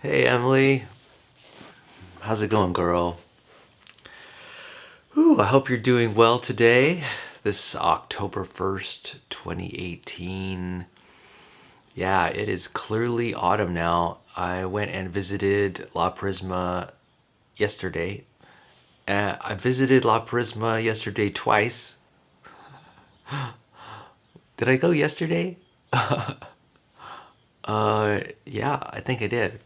Hey Emily, how's it going, girl? Ooh, I hope you're doing well today. This October 1st, 2018. Yeah, it is clearly autumn now. I went and visited La Prisma yesterday. I visited La Prisma yesterday twice. Did I go yesterday? Yeah, I think I did.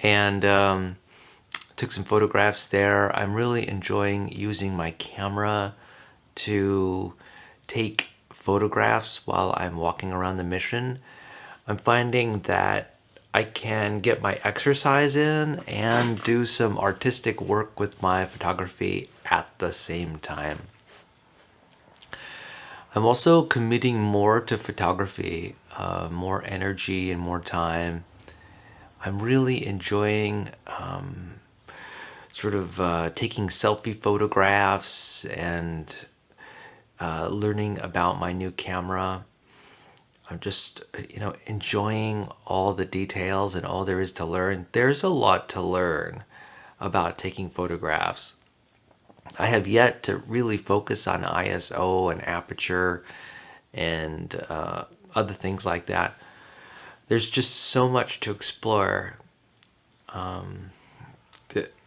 And took some photographs there. I'm really enjoying using my camera to take photographs while I'm walking around the mission. I'm finding that I can get my exercise in and do some artistic work with my photography at the same time. I'm also committing more to photography, more energy and more time. I'm really enjoying taking selfie photographs and learning about my new camera. I'm just, enjoying all the details and all there is to learn. There's a lot to learn about taking photographs. I have yet to really focus on ISO and aperture and other things like that. There's just so much to explore.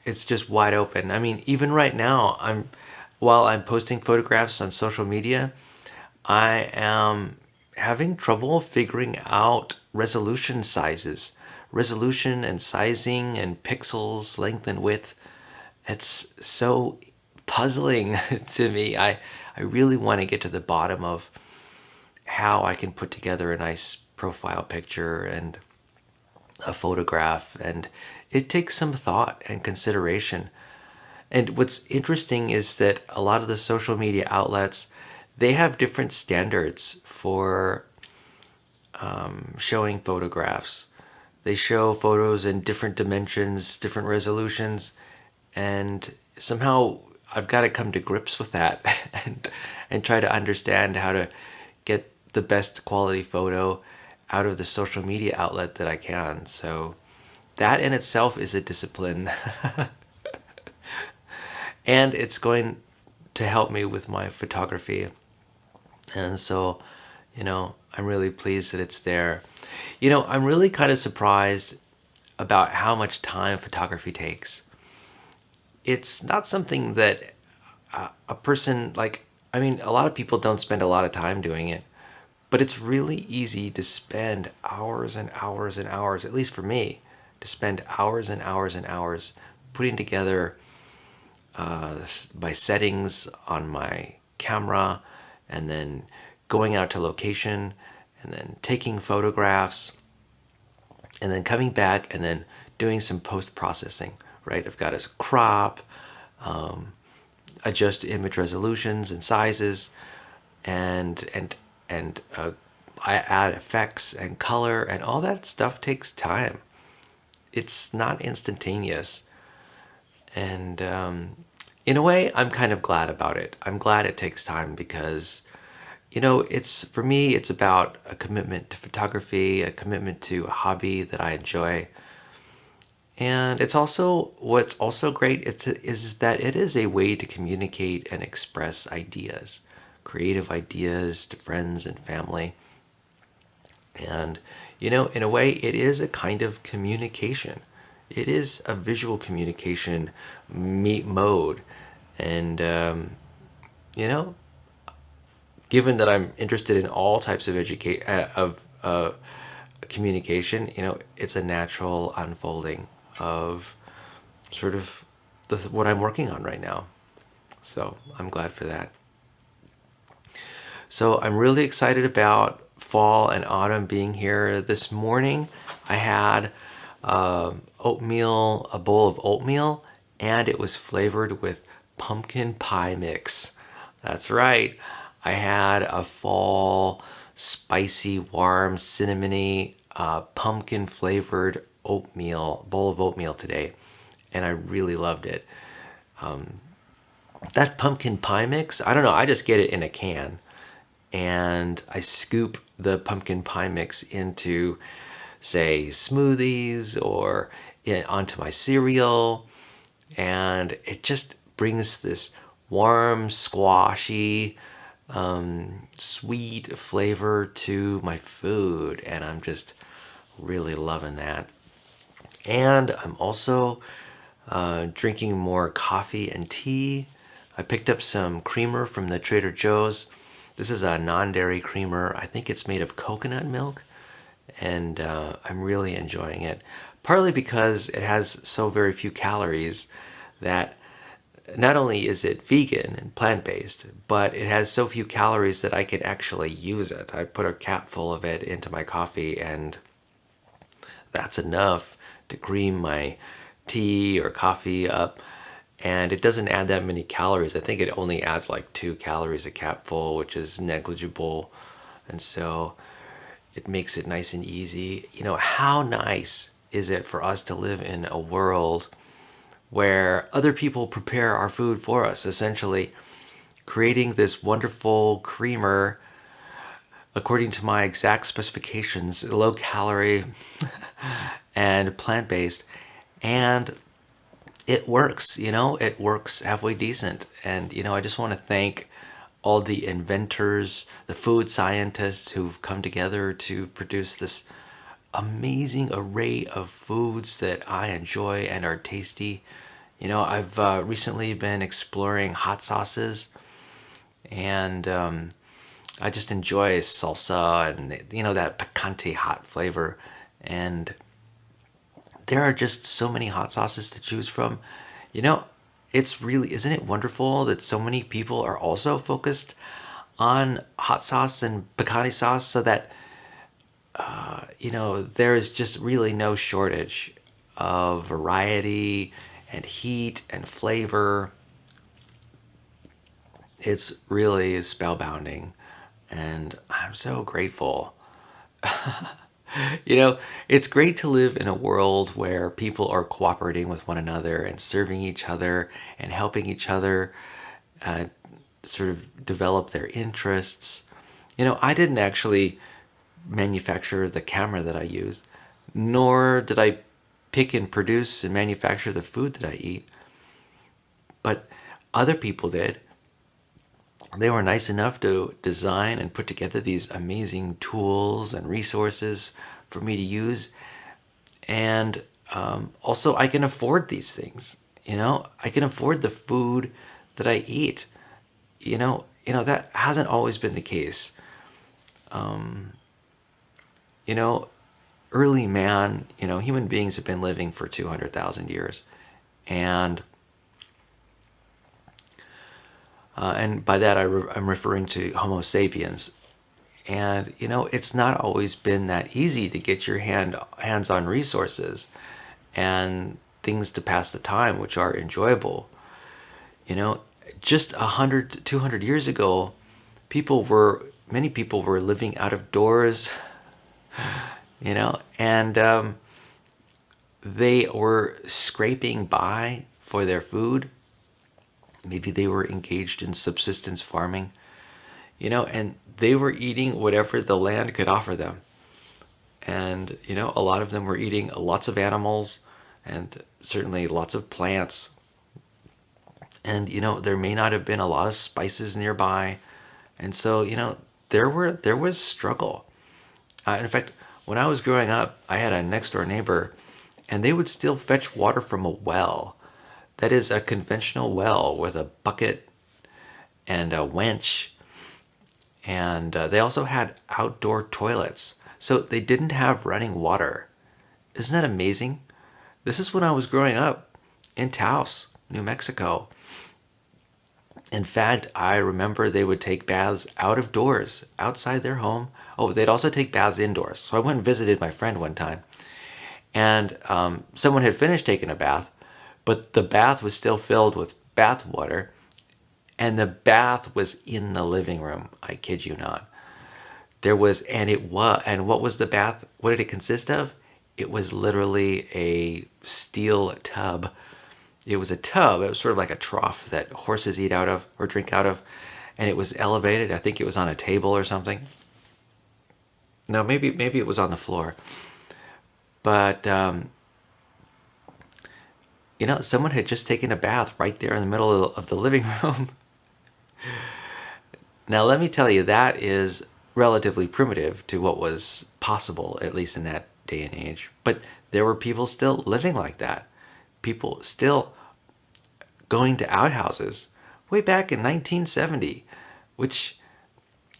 It's just wide open. I mean, even right now, while I'm posting photographs on social media, I am having trouble figuring out resolution sizes, resolution and sizing and pixels, length and width. It's so puzzling to me. I really want to get to the bottom of how I can put together a nice profile picture and a photograph, and it takes some thought and consideration. And what's interesting is that a lot of the social media outlets, they have different standards for showing photographs. They show photos in different dimensions, different resolutions, and somehow I've got to come to grips with that and try to understand how to get the best quality photo out of the social media outlet that I can. So that in itself is a discipline. And it's going to help me with my photography. And so, I'm really pleased that it's there. I'm really kind of surprised about how much time photography takes. It's not something that a person like, I mean, a lot of people don't spend a lot of time doing it, but it's really easy to spend hours and hours and hours, at least for me, to spend hours and hours and hours putting together my settings on my camera, and then going out to location, and then taking photographs, and then coming back and then doing some post-processing, right? I've got to crop, adjust image resolutions and sizes, and I add effects and color, and all that stuff takes time. It's not instantaneous. And in a way, I'm kind of glad about it. I'm glad it takes time because, it's for me, it's about a commitment to photography, a commitment to a hobby that I enjoy. And it's also what's also great is that it is a way to communicate and express ideas, creative ideas to friends and family. And, in a way, it is a kind of communication. It is a visual communication mode. And, you know, given that I'm interested in all types of communication, it's a natural unfolding of sort of what I'm working on right now. So I'm glad for that. So I'm really excited about fall and autumn being here. This morning I had a bowl of oatmeal, and it was flavored with pumpkin pie mix. That's right. I had a fall, spicy, warm, cinnamony, pumpkin flavored bowl of oatmeal today, and I really loved it. That pumpkin pie mix, I don't know, I just get it in a can, and I scoop the pumpkin pie mix into say, smoothies or onto my cereal. And it just brings this warm, squashy, sweet flavor to my food. And I'm just really loving that. And I'm also drinking more coffee and tea. I picked up some creamer from the Trader Joe's. This is a non-dairy creamer. I think it's made of coconut milk, and I'm really enjoying it. Partly because it has so very few calories that not only is it vegan and plant-based, but it has so few calories that I can actually use it. I put a cap full of it into my coffee, and that's enough to cream my tea or coffee up. And it doesn't add that many calories. I think it only adds like 2 calories a capful, which is negligible. And so it makes it nice and easy. You know, how nice is it for us to live in a world where other people prepare our food for us, essentially creating this wonderful creamer according to my exact specifications, low calorie and plant-based. And it works, it works halfway decent. And, I just want to thank all the inventors, the food scientists who've come together to produce this amazing array of foods that I enjoy and are tasty. I've recently been exploring hot sauces, and I just enjoy salsa and, that picante hot flavor. And there are just so many hot sauces to choose from. Isn't it wonderful that so many people are also focused on hot sauce and picante sauce, so that, there is just really no shortage of variety and heat and flavor. It's really spellbinding, and I'm so grateful. It's great to live in a world where people are cooperating with one another and serving each other and helping each other sort of develop their interests. I didn't actually manufacture the camera that I use, nor did I pick and produce and manufacture the food that I eat, but other people did. They were nice enough to design and put together these amazing tools and resources for me to use. And also, I can afford these things. I can afford the food that I eat. That hasn't always been the case. Early man, human beings have been living for 200,000 years. And by that, I'm referring to Homo sapiens. And, it's not always been that easy to get your hands on resources and things to pass the time, which are enjoyable. Just 100, 200 years ago, many people were living out of doors, and they were scraping by for their food. Maybe they were engaged in subsistence farming, and they were eating whatever the land could offer them. And, a lot of them were eating lots of animals and certainly lots of plants. And, there may not have been a lot of spices nearby. And so, there was struggle. In fact, when I was growing up, I had a next door neighbor, and they would still fetch water from a well. That is a conventional well with a bucket and a winch. And they also had outdoor toilets. So they didn't have running water. Isn't that amazing? This is when I was growing up in Taos, New Mexico. In fact, I remember they would take baths out of doors, outside their home. Oh, they'd also take baths indoors. So I went and visited my friend one time. And someone had finished taking a bath, but the bath was still filled with bath water, and the bath was in the living room. I kid you not. And what was the bath? What did it consist of? It was literally a steel tub. It was a tub. It was sort of like a trough that horses eat out of or drink out of, and it was elevated. I think it was on a table or something. No, maybe it was on the floor. But someone had just taken a bath right there in the middle of the living room. Now, let me tell you, that is relatively primitive to what was possible, at least in that day and age. But there were people still living like that. People still going to outhouses way back in 1970, which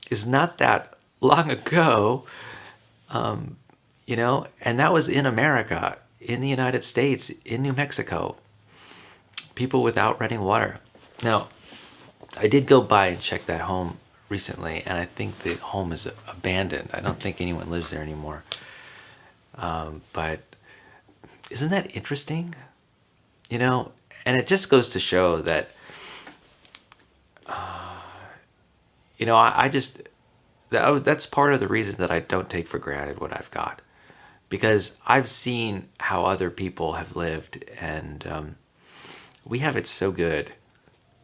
is not that long ago, and that was in America, in the United States, in New Mexico. People without running water. Now, I did go by and check that home recently, and I think the home is abandoned. I don't think anyone lives there anymore. But isn't that interesting? And it just goes to show that, that's part of the reason that I don't take for granted what I've got. Because I've seen how other people have lived, and we have it so good.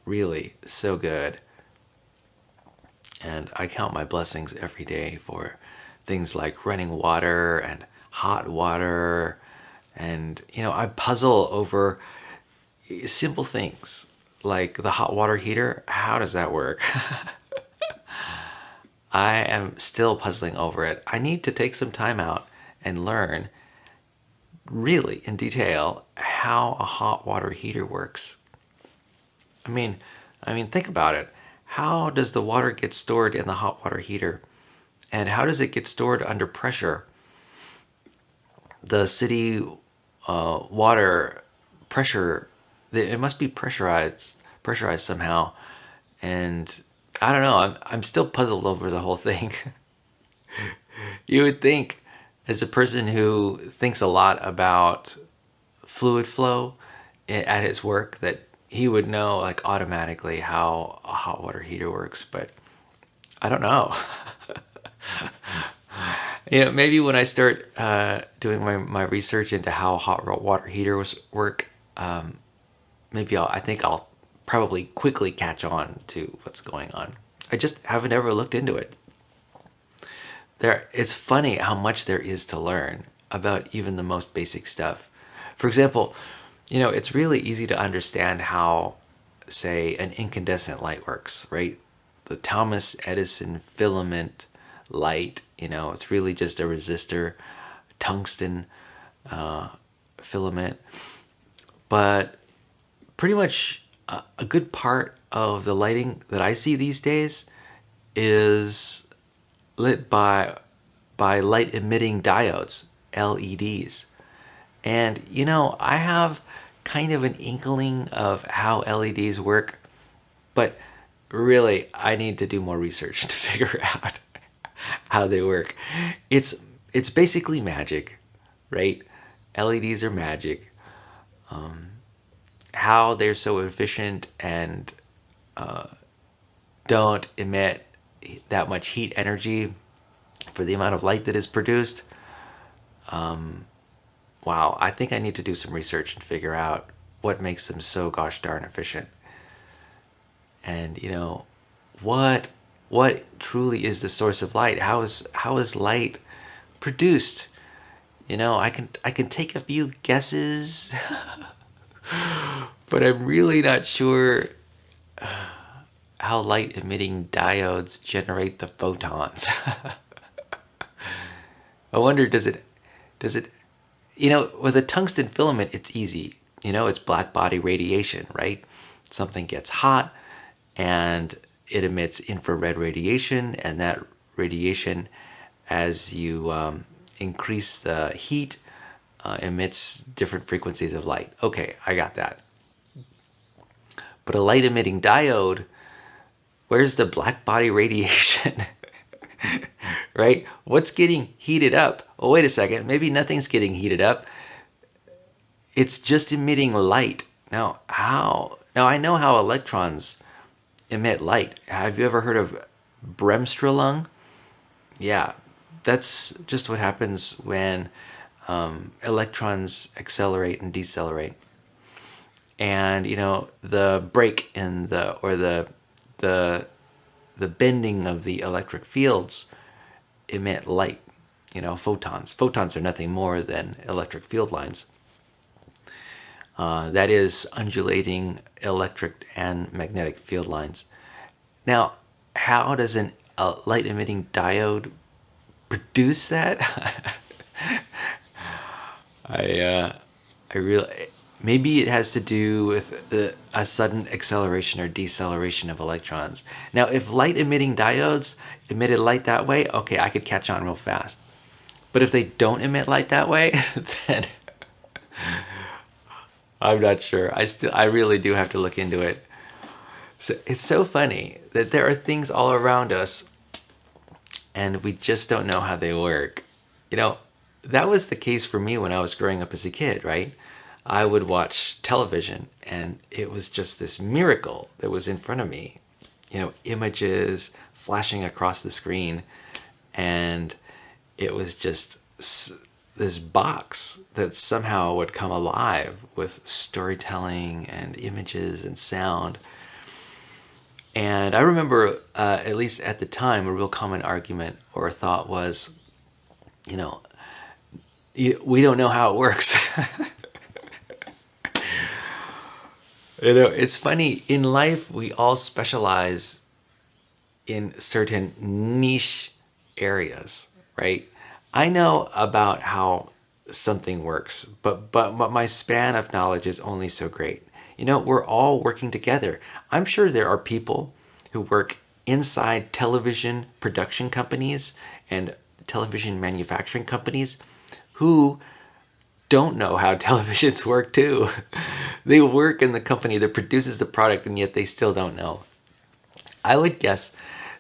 Really, so good. And I count my blessings every day for things like running water and hot water. And, I puzzle over simple things like the hot water heater. How does that work? I am still puzzling over it. I need to take some time out and learn really in detail how a hot water heater works. I mean, think about it. How does the water get stored in the hot water heater? And how does it get stored under pressure? The city water pressure, it must be pressurized somehow. And I don't know, I'm still puzzled over the whole thing. You would think, as a person who thinks a lot about fluid flow at his work, that he would know like automatically how a hot water heater works, but I don't know. Maybe when I start doing my research into how hot water heaters work, I think I'll probably quickly catch on to what's going on. I just haven't ever looked into it. It's funny how much there is to learn about even the most basic stuff. For example, it's really easy to understand how, say, an incandescent light works, right? The Thomas Edison filament light, it's really just a resistor, tungsten filament. But pretty much a good part of the lighting that I see these days is lit by light emitting diodes, LEDs. And I have kind of an inkling of how LEDs work, but really I need to do more research to figure out how they work. It's basically magic, right? LEDs are magic. How they're so efficient and don't emit that much heat energy for the amount of light that is produced. Wow, I think I need to do some research and figure out what makes them so gosh darn efficient. And what truly is the source of light? How is light produced? I can take a few guesses, but I'm really not sure how light emitting diodes generate the photons. I wonder, does it with a tungsten filament, it's easy. It's black body radiation, right? Something gets hot and it emits infrared radiation, and that radiation, as you increase the heat, emits different frequencies of light. Okay, I got that. But a light emitting diode, where's the black body radiation? Right? What's getting heated up? Oh, wait a second. Maybe nothing's getting heated up. It's just emitting light. Now, how? Now, I know how electrons emit light. Have you ever heard of Bremsstrahlung? Yeah, that's just what happens when electrons accelerate and decelerate. And the break in the bending of the electric fields emit light. photons. Photons are nothing more than electric field lines. That is undulating electric and magnetic field lines. Now, how does a light emitting diode produce that? I really, maybe it has to do with a sudden acceleration or deceleration of electrons. Now, if light emitting diodes emitted light that way, okay, I could catch on real fast. But if they don't emit light that way, then I'm not sure. I really do have to look into it. So it's so funny that there are things all around us and we just don't know how they work. That was the case for me when I was growing up as a kid, right? I would watch television and it was just this miracle that was in front of me. Images flashing across the screen, and it was just this box that somehow would come alive with storytelling and images and sound. And I remember, at least at the time, a real common argument or thought was, we don't know how it works. It's funny, in life we all specialize in certain niche areas, right? I know about how something works, but my span of knowledge is only so great. We're all working together. I'm sure there are people who work inside television production companies and television manufacturing companies who don't know how televisions work too. They work in the company that produces the product and yet they still don't know. I would guess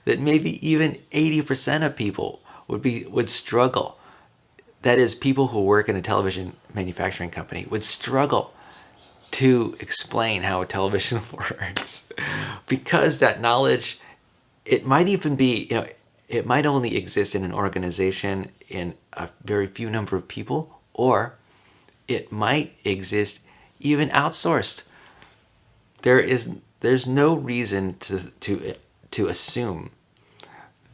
that maybe even 80% of people would struggle. That is, people who work in a television manufacturing company would struggle to explain how a television works, because that knowledge, it might even be, it might only exist in an organization in a very few number of people, or it might exist even outsourced. There's no reason to assume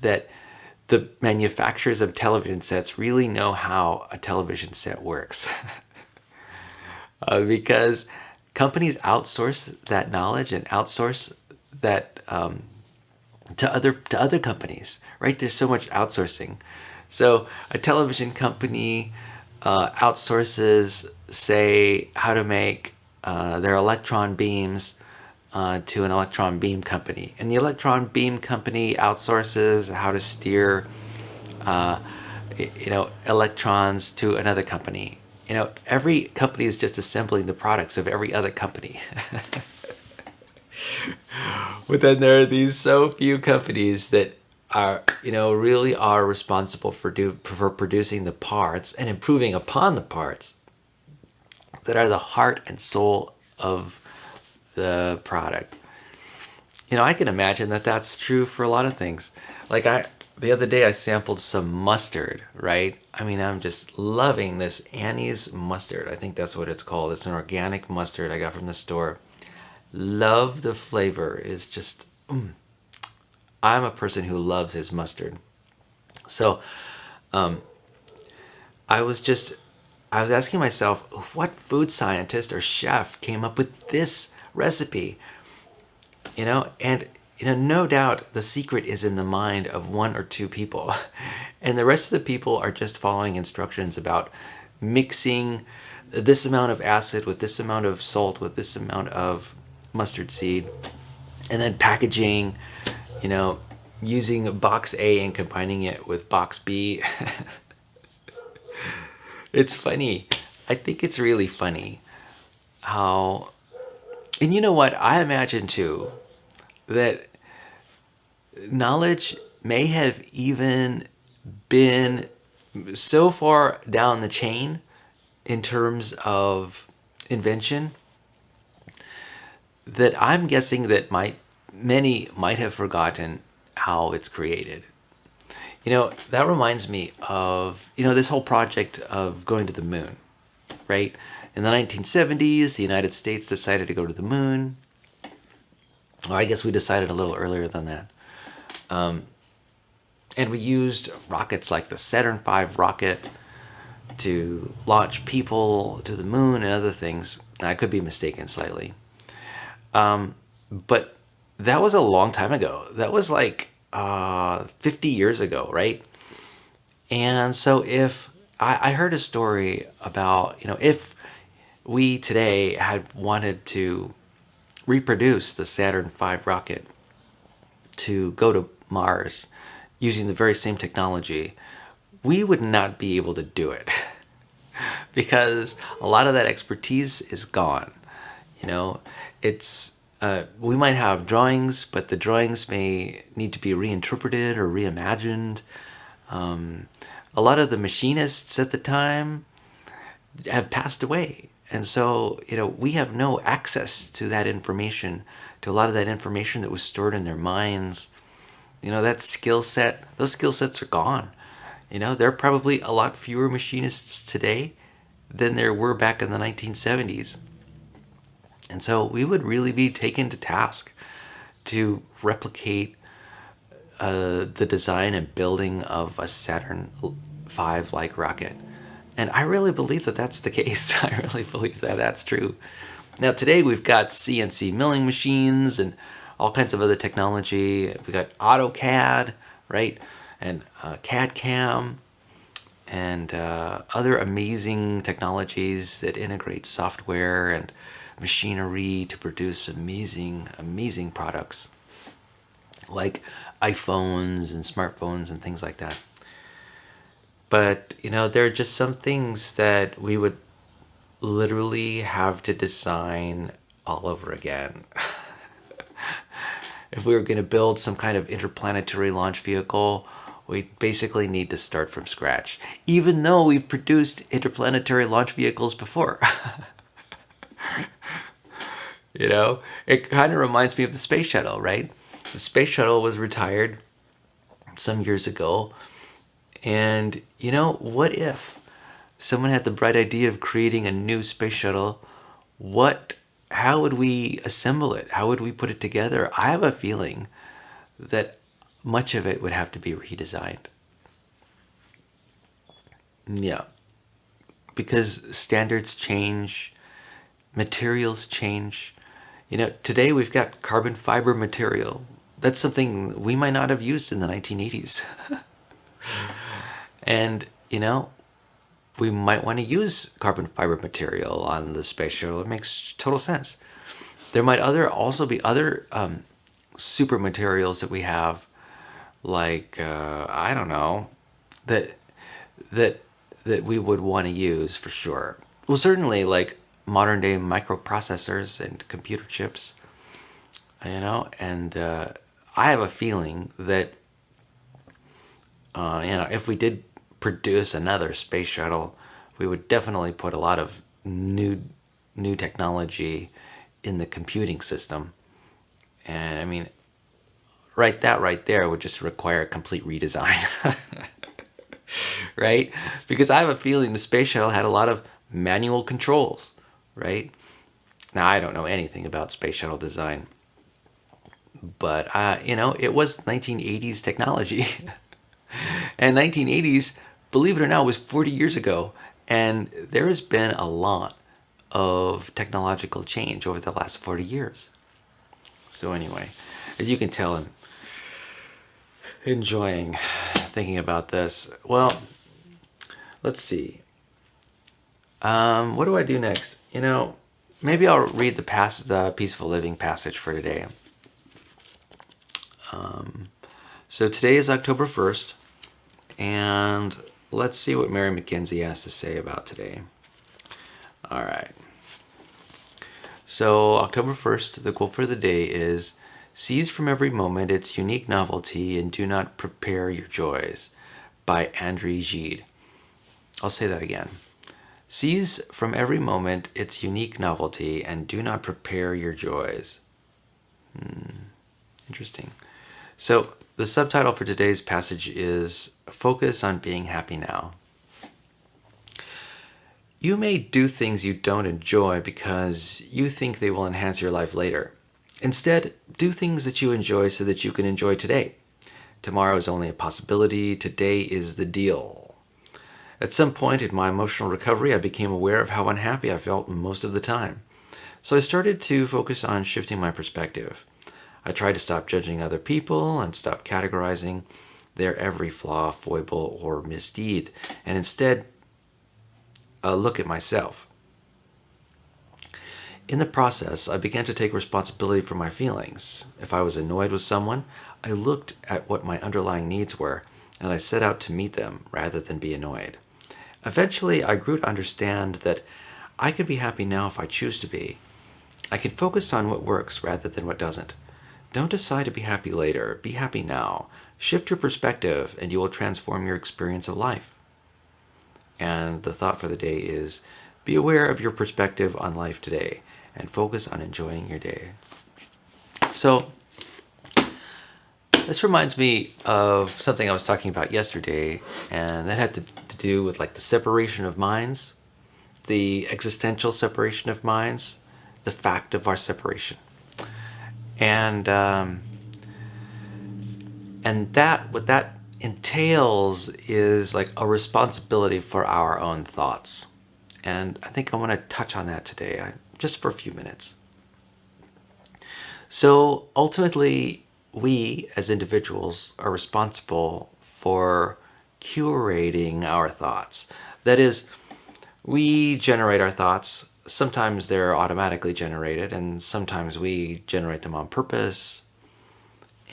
that the manufacturers of television sets really know how a television set works. Because companies outsource that knowledge and outsource that to other companies, right? There's so much outsourcing. So a television company outsources, say, how to make their electron beams to an electron beam company, and the electron beam company outsources how to steer electrons to another company. Every company is just assembling the products of every other company. But then there are these so few companies that are, really are responsible for producing the parts and improving upon the parts that are the heart and soul of the product. I can imagine that that's true for a lot of things. Like the other day I sampled some mustard, right? I'm just loving this Inez Mustard. I think that's what it's called. It's an organic mustard I got from the store. Love the flavor. It's just, I'm a person who loves his mustard. So, I was asking myself, what food scientist or chef came up with this recipe? And no doubt the secret is in the mind of one or two people. And the rest of the people are just following instructions about mixing this amount of acid with this amount of salt with this amount of mustard seed, and then packaging, using box A and combining it with box B. It's funny. I think it's really funny how, and you know what? I imagine too that knowledge may have even been so far down the chain in terms of invention that I'm guessing that many might have forgotten how it's created. That reminds me of, this whole project of going to the moon, right? In the 1970s, the United States decided to go to the moon. Or I guess we decided a little earlier than that. And we used rockets like the Saturn V rocket to launch people to the moon and other things. I could be mistaken slightly. But that was a long time ago. That was like 50 years ago, right? And so if I heard a story about, if we today had wanted to reproduce the Saturn V rocket to go to Mars using the very same technology, we would not be able to do it because a lot of that expertise is gone. It's we might have drawings, but the drawings may need to be reinterpreted or reimagined. A lot of the machinists at the time have passed away. And so, we have no access to that information, to a lot of that information that was stored in their minds. That skill set, those skill sets are gone. There are probably a lot fewer machinists today than there were back in the 1970s. And so we would really be taken to task to replicate the design and building of a Saturn V-like rocket. And I really believe that that's the case. I really believe that that's true. Now today we've got CNC milling machines and all kinds of other technology. We've got AutoCAD, right? And CAD-CAM and other amazing technologies that integrate software and machinery to produce amazing, amazing products like iPhones and smartphones and things like that. But, there are just some things that we would literally have to design all over again. If we were going to build some kind of interplanetary launch vehicle, we basically need to start from scratch, even though we've produced interplanetary launch vehicles before. It kind of reminds me of the Space Shuttle, right? The Space Shuttle was retired some years ago. And, what if someone had the bright idea of creating a new space shuttle? How would we assemble it? How would we put it together? I have a feeling that much of it would have to be redesigned. Yeah. Because standards change, materials change. Today we've got carbon fiber material. That's something we might not have used in the 1980s. And, we might want to use carbon fiber material on the space shuttle. It makes total sense. There might also be other super materials that we have, like, I don't know, that we would want to use for sure. Well, certainly like modern day microprocessors and computer chips, and I have a feeling that, if we did produce another space shuttle, we would definitely put a lot of new technology in the computing system. And I mean, right there would just require a complete redesign. Right? Because I have a feeling the space shuttle had a lot of manual controls, right? Now, I don't know anything about space shuttle design, but it was 1980s technology. And 1980s, believe it or not, was 40 years ago. And there has been a lot of technological change over the last 40 years. So anyway, as you can tell, I'm enjoying thinking about this. Well, let's see. What do I do next? Maybe I'll read the Peaceful Living passage for today. So today is October 1st. And let's see what Mary McKenzie has to say about today. All right. So October 1st, the quote for the day is, "Seize from every moment its unique novelty and do not prepare your joys," by André Gide. I'll say that again. "Seize from every moment its unique novelty and do not prepare your joys." Interesting. So the subtitle for today's passage is "Focus on Being Happy Now." You may do things you don't enjoy because you think they will enhance your life later. Instead, do things that you enjoy so that you can enjoy today. Tomorrow is only a possibility. Today is the deal. At some point in my emotional recovery, I became aware of how unhappy I felt most of the time. So I started to focus on shifting my perspective. I tried to stop judging other people and stop categorizing their every flaw, foible, or misdeed, and instead look at myself. In the process, I began to take responsibility for my feelings. If I was annoyed with someone, I looked at what my underlying needs were, and I set out to meet them rather than be annoyed. Eventually, I grew to understand that I could be happy now if I choose to be. I can focus on what works rather than what doesn't. Don't decide to be happy later. Be happy now. Shift your perspective, and you will transform your experience of life. And the thought for the day is, be aware of your perspective on life today and focus on enjoying your day. So, this reminds me of something I was talking about yesterday, and that had to do with like the separation of minds, the existential separation of minds, the fact of our separation. And that what that entails is like a responsibility for our own thoughts. And I think I want to touch on that today, just for a few minutes. So ultimately, we as individuals are responsible for curating our thoughts. That is, we generate our thoughts. Sometimes they're automatically generated, and sometimes we generate them on purpose.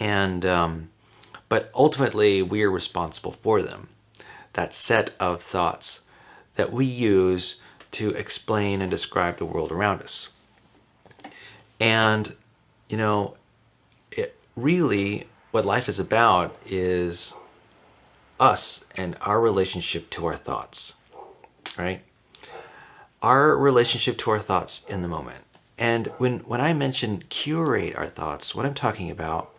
But ultimately, we are responsible for them. That set of thoughts that we use to explain and describe the world around us. And, it really, what life is about is us and our relationship to our thoughts, right? Our relationship to our thoughts in the moment. And when I mention curate our thoughts, what I'm talking about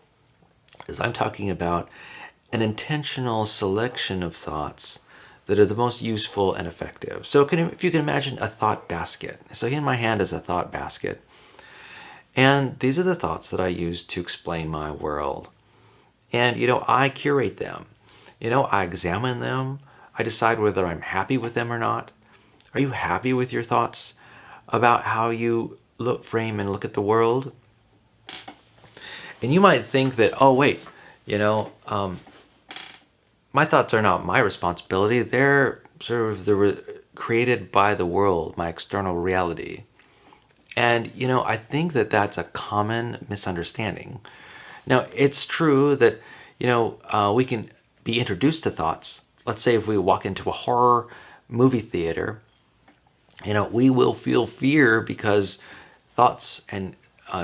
is I'm talking about an intentional selection of thoughts that are the most useful and effective. So if you can imagine a thought basket. So in my hand is a thought basket. And these are the thoughts that I use to explain my world. And, I curate them. I examine them. I decide whether I'm happy with them or not. Are you happy with your thoughts about how you frame and look at the world? And you might think that, oh, wait, my thoughts are not my responsibility. They're sort of created by the world, my external reality. And, I think that that's a common misunderstanding. Now, it's true that, we can be introduced to thoughts. Let's say if we walk into a horror movie theater, we will feel fear because thoughts and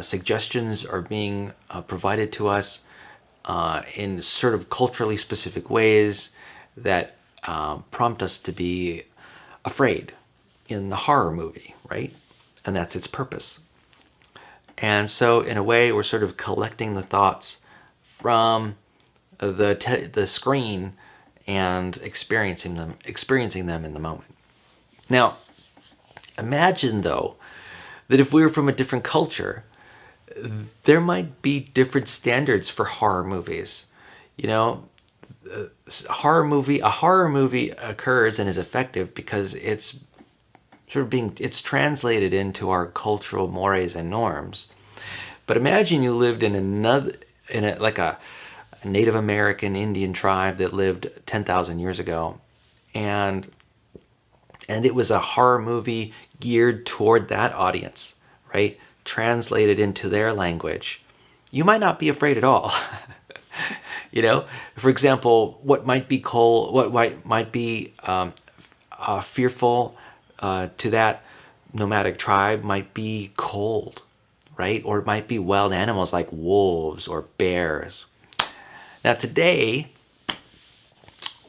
suggestions are being provided to us in sort of culturally specific ways that prompt us to be afraid in the horror movie, right? And that's its purpose. And so in a way, we're sort of collecting the thoughts from the screen and experiencing them in the moment. Now, imagine though that if we were from a different culture, there might be different standards for horror movies. A horror movie occurs and is effective because it's it's translated into our cultural mores and norms. But imagine you lived in a Native American Indian tribe that lived 10,000 years ago, and it was a horror movie geared toward that audience, right? Translated into their language. You might not be afraid at all. For example, what might be fearful to that nomadic tribe might be cold, right? Or it might be wild animals like wolves or bears. Now today,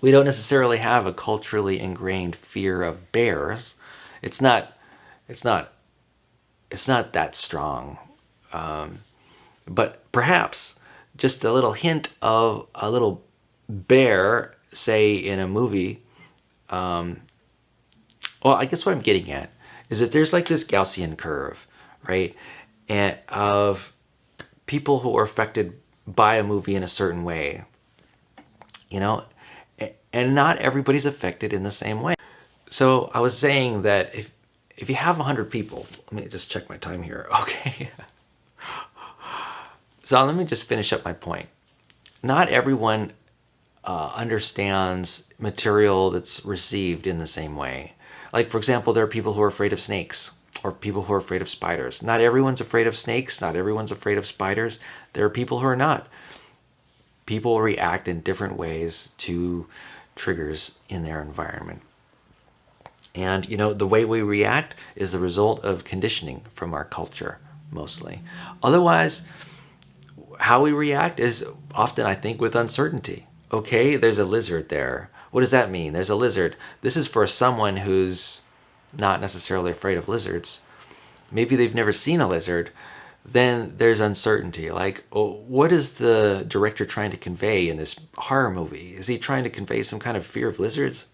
we don't necessarily have a culturally ingrained fear of bears. It's not that strong. But perhaps just a little hint of a little bear, say in a movie. I guess what I'm getting at is that there's like this Gaussian curve, right? And of people who are affected by a movie in a certain way. you know, and not everybody's affected in the same way. So I was saying that if you have 100 people, let me just check my time here. Okay. So let me just finish up my point. Not everyone understands material that's received in the same way. Like, for example, there are people who are afraid of snakes or people who are afraid of spiders. Not everyone's afraid of snakes. Not everyone's afraid of spiders. There are people who are not. People react in different ways to triggers in their environment. And, the way we react is the result of conditioning from our culture, mostly. Otherwise, how we react is often, I think, with uncertainty. Okay, there's a lizard there. What does that mean? There's a lizard. This is for someone who's not necessarily afraid of lizards. Maybe they've never seen a lizard. Then there's uncertainty. Like, oh, what is the director trying to convey in this horror movie? Is he trying to convey some kind of fear of lizards?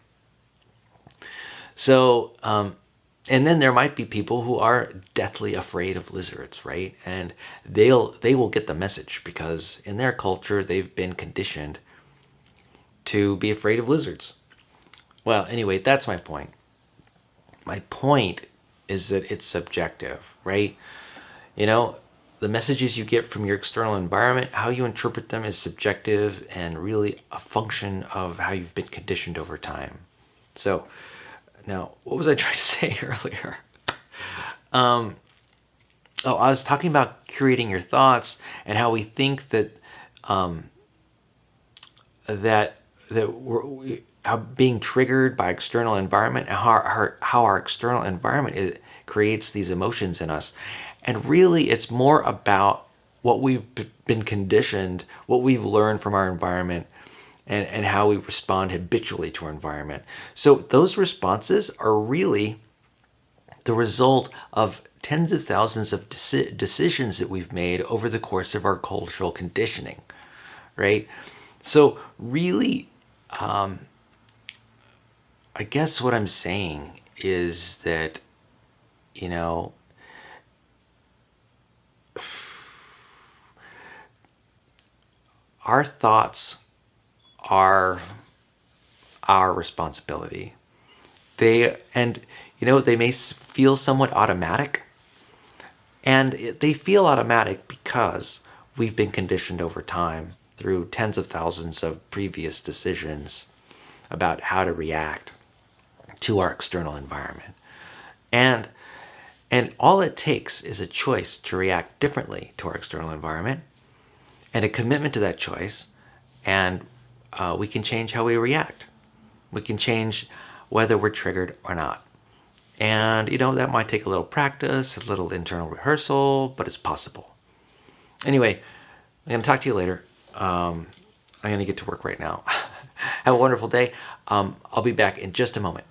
So, and then there might be people who are deathly afraid of lizards, right? And they will get the message because in their culture they've been conditioned to be afraid of lizards. Well, anyway, that's my point. My point is that it's subjective, right? The messages you get from your external environment, how you interpret them is subjective and really a function of how you've been conditioned over time. So, now, what was I trying to say earlier? I was talking about curating your thoughts and how we think that how being triggered by external environment and how our external environment creates these emotions in us. And really, it's more about what we've been conditioned, what we've learned from our environment, and how we respond habitually to our environment. So those responses are really the result of tens of thousands of decisions that we've made over the course of our cultural conditioning, right? So really, I guess what I'm saying is that, our thoughts are our responsibility. They may feel somewhat automatic, and they feel automatic because we've been conditioned over time through tens of thousands of previous decisions about how to react to our external environment. And all it takes is a choice to react differently to our external environment and a commitment to that choice, and we can change how we react. We can change whether we're triggered or not. And, that might take a little practice, a little internal rehearsal, but it's possible. Anyway, I'm going to talk to you later. I'm going to get to work right now. Have a wonderful day. I'll be back in just a moment.